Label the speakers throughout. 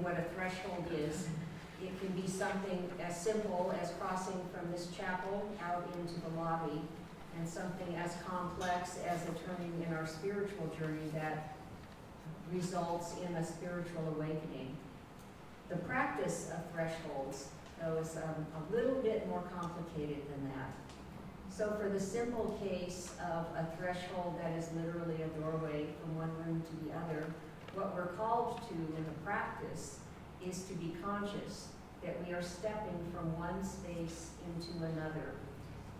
Speaker 1: what a threshold is. It can be something as simple as crossing from this chapel out into the lobby, and something as complex as a turning in our spiritual journey that results in a spiritual awakening. The practice of thresholds, though, is a little bit more complicated than that. So for the simple case of a threshold that is literally a doorway from one room to the other, what we're called to in the practice is to be conscious that we are stepping from one space into another.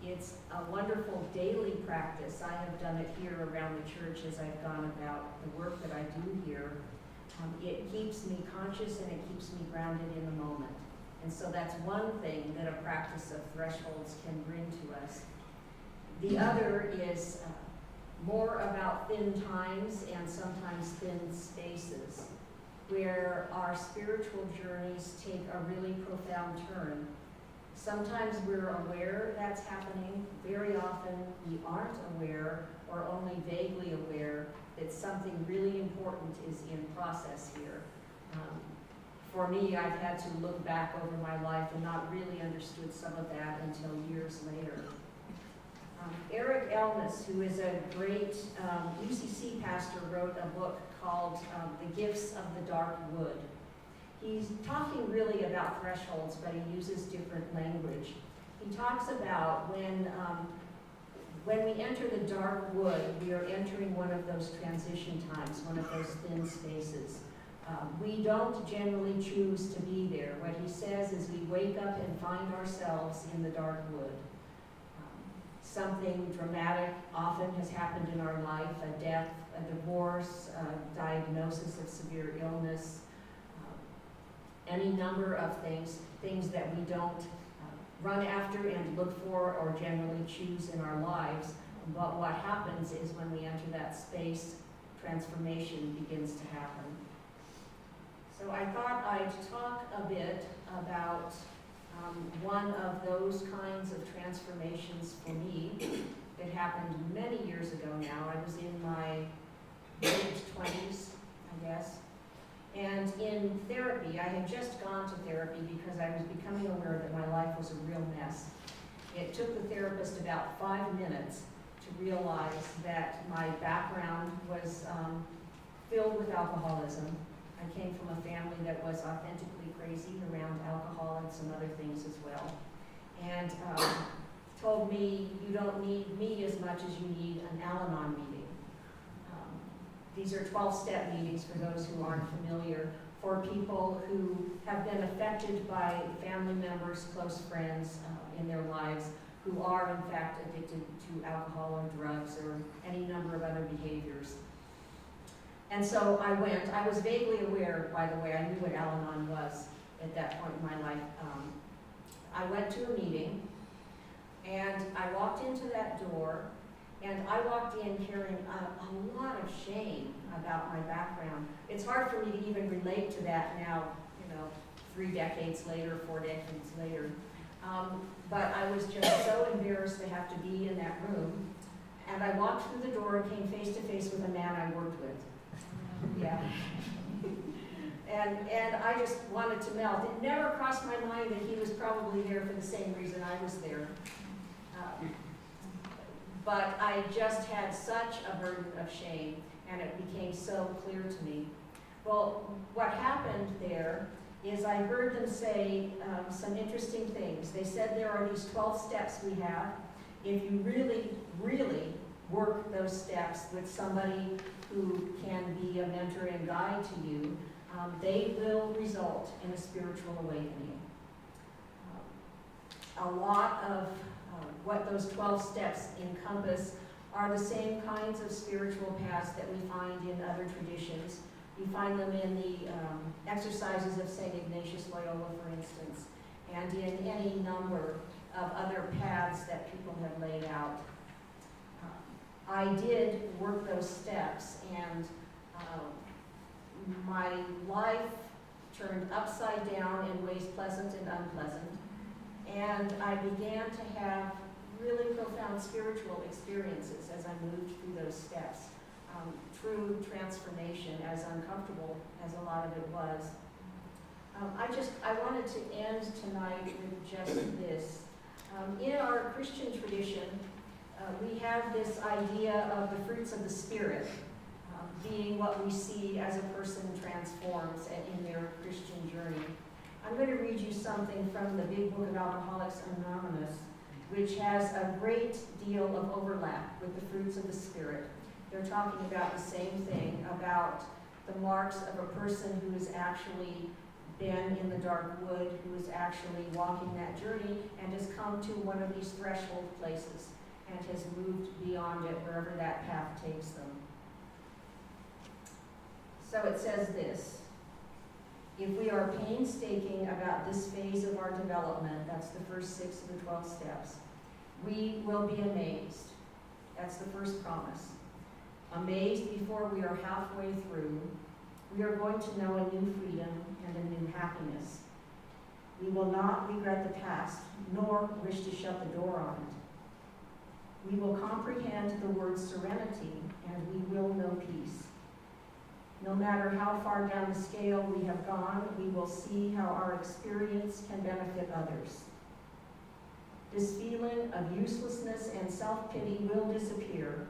Speaker 1: It's a wonderful daily practice. I have done it here around the church as I've gone about the work that I do here. It keeps me conscious and it keeps me grounded in the moment. And so that's one thing that a practice of thresholds can bring to us. The other is more about thin times and sometimes thin spaces, where our spiritual journeys take a really profound turn. Sometimes we're aware that's happening. Very often we aren't aware or only vaguely aware that something really important is in process here. For me, I've had to look back over my life and not really understood some of that until years later. Eric Elmas, who is a great UCC pastor, wrote a book called The Gifts of the Dark Wood. He's talking really about thresholds, but he uses different language. He talks about when we enter the dark wood, we are entering one of those transition times, one of those thin spaces. We don't generally choose to be there. What he says is we wake up and find ourselves in the dark wood. Something dramatic often has happened in our life, a death, a divorce, a diagnosis of severe illness, any number of things that we don't run after and look for or generally choose in our lives. But what happens is when we enter that space, transformation begins to happen. So I thought I'd talk a bit about one of those kinds of transformations for me. It happened many years ago now. I was in my mid-20s, I guess. And in therapy, I had just gone to therapy because I was becoming aware that my life was a real mess. It took the therapist about 5 minutes to realize that my background was filled with alcoholism. I came from a family that was authentically crazy around alcohol and some other things as well. And told me, you don't need me as much as you need an Al-Anon meeting. These are 12-step meetings for those who aren't familiar, for people who have been affected by family members, close friends in their lives who are in fact addicted to alcohol or drugs or any number of other behaviors. And so I went. I was vaguely aware, by the way, I knew what Al-Anon was at that point in my life. I went to a meeting, and I walked into that door, and I walked in carrying a lot of shame about my background. It's hard for me to even relate to that now, 3 decades later, 4 decades later. But I was just so embarrassed to have to be in that room. And I walked through the door and came face to face with a man I worked with. Yeah. And I just wanted to melt. It never crossed my mind that he was probably there for the same reason I was there. But I just had such a burden of shame, and it became so clear to me. Well, what happened there is I heard them say some interesting things. They said there are these 12 steps we have. If you really, really work those steps with somebody who can be a mentor and guide to you, they will result in a spiritual awakening. A lot of what those 12 steps encompass are the same kinds of spiritual paths that we find in other traditions. You find them in the exercises of St. Ignatius Loyola, for instance, and in any number of other paths that people have laid out. I did work those steps, and my life turned upside down in ways pleasant and unpleasant, and I began to have really profound spiritual experiences as I moved through those steps. True transformation, as uncomfortable as a lot of it was. I wanted to end tonight with just this. In our Christian tradition, we have this idea of the fruits of the Spirit being what we see as a person transforms in their Christian journey. I'm going to read you something from the Big Book of Alcoholics Anonymous, which has a great deal of overlap with the fruits of the Spirit. They're talking about the same thing, about the marks of a person who has actually been in the dark wood, who is actually walking that journey and has come to one of these threshold places and has moved beyond it wherever that path takes them. So it says this: if we are painstaking about this phase of our development, that's the first 6 of the 12 steps, we will be amazed. That's the first promise. Amazed before we are halfway through. We are going to know a new freedom and a new happiness. We will not regret the past, nor wish to shut the door on it. We will comprehend the word serenity, and we will know peace. No matter how far down the scale we have gone, we will see how our experience can benefit others. This feeling of uselessness and self-pity will disappear.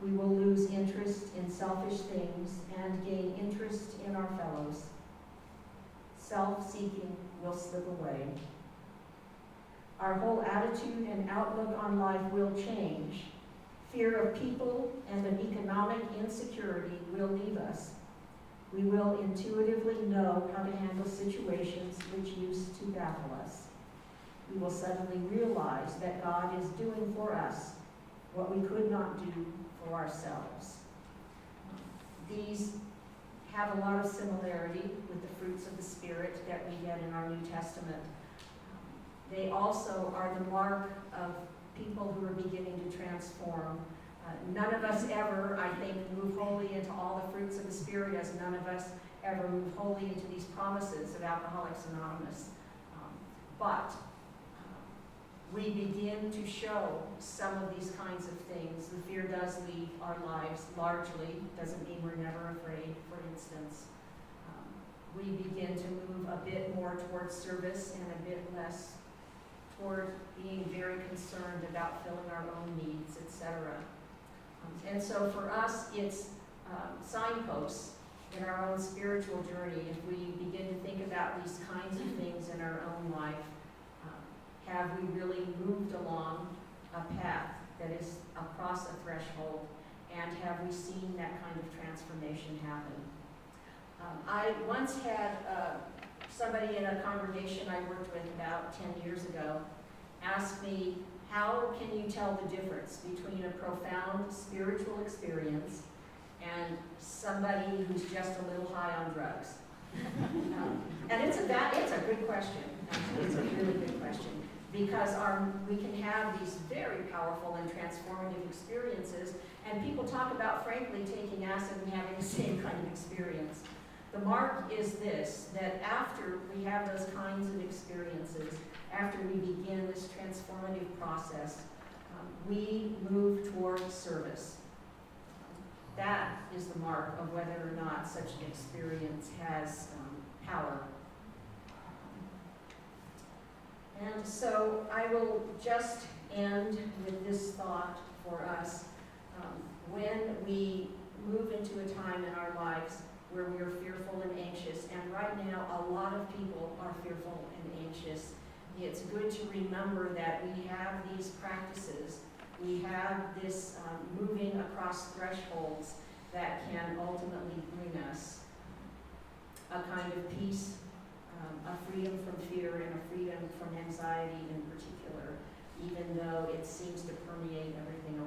Speaker 1: We will lose interest in selfish things and gain interest in our fellows. Self-seeking will slip away. Our whole attitude and outlook on life will change. Fear of people and of economic insecurity will leave us. We will intuitively know how to handle situations which used to baffle us. We will suddenly realize that God is doing for us what we could not do for ourselves. These have a lot of similarity with the fruits of the Spirit that we get in our New Testament. They also are the mark of people who are beginning to transform. None of us ever, I think, move wholly into all the fruits of the Spirit, as none of us ever move wholly into these promises of Alcoholics Anonymous. But we begin to show some of these kinds of things. The fear does leave our lives largely. Doesn't mean we're never afraid, for instance. We begin to move a bit more towards service and a bit less toward being very concerned about filling our own needs, etc. And so for us, it's signposts in our own spiritual journey. If we begin to think about these kinds of things in our own life, have we really moved along a path that is across a threshold, and have we seen that kind of transformation happen? I once had somebody in a congregation I worked with about 10 years ago ask me, how can you tell the difference between a profound spiritual experience and somebody who's just a little high on drugs? And it's a good question. It's a really good question. Because we can have these very powerful and transformative experiences, and people talk about, frankly, taking acid and having the same kind of experience. The mark is this, that after we have those kinds of experiences, after we begin this transformative process, we move toward service. That is the mark of whether or not such an experience has power. And so I will just end with this thought for us. When we move into a time in our lives where we are fearful and anxious, and right now a lot of people are fearful and anxious, it's good to remember that we have these practices, we have this moving across thresholds that can ultimately bring us a kind of peace, a freedom from fear, and a freedom from anxiety in particular, even though it seems to permeate everything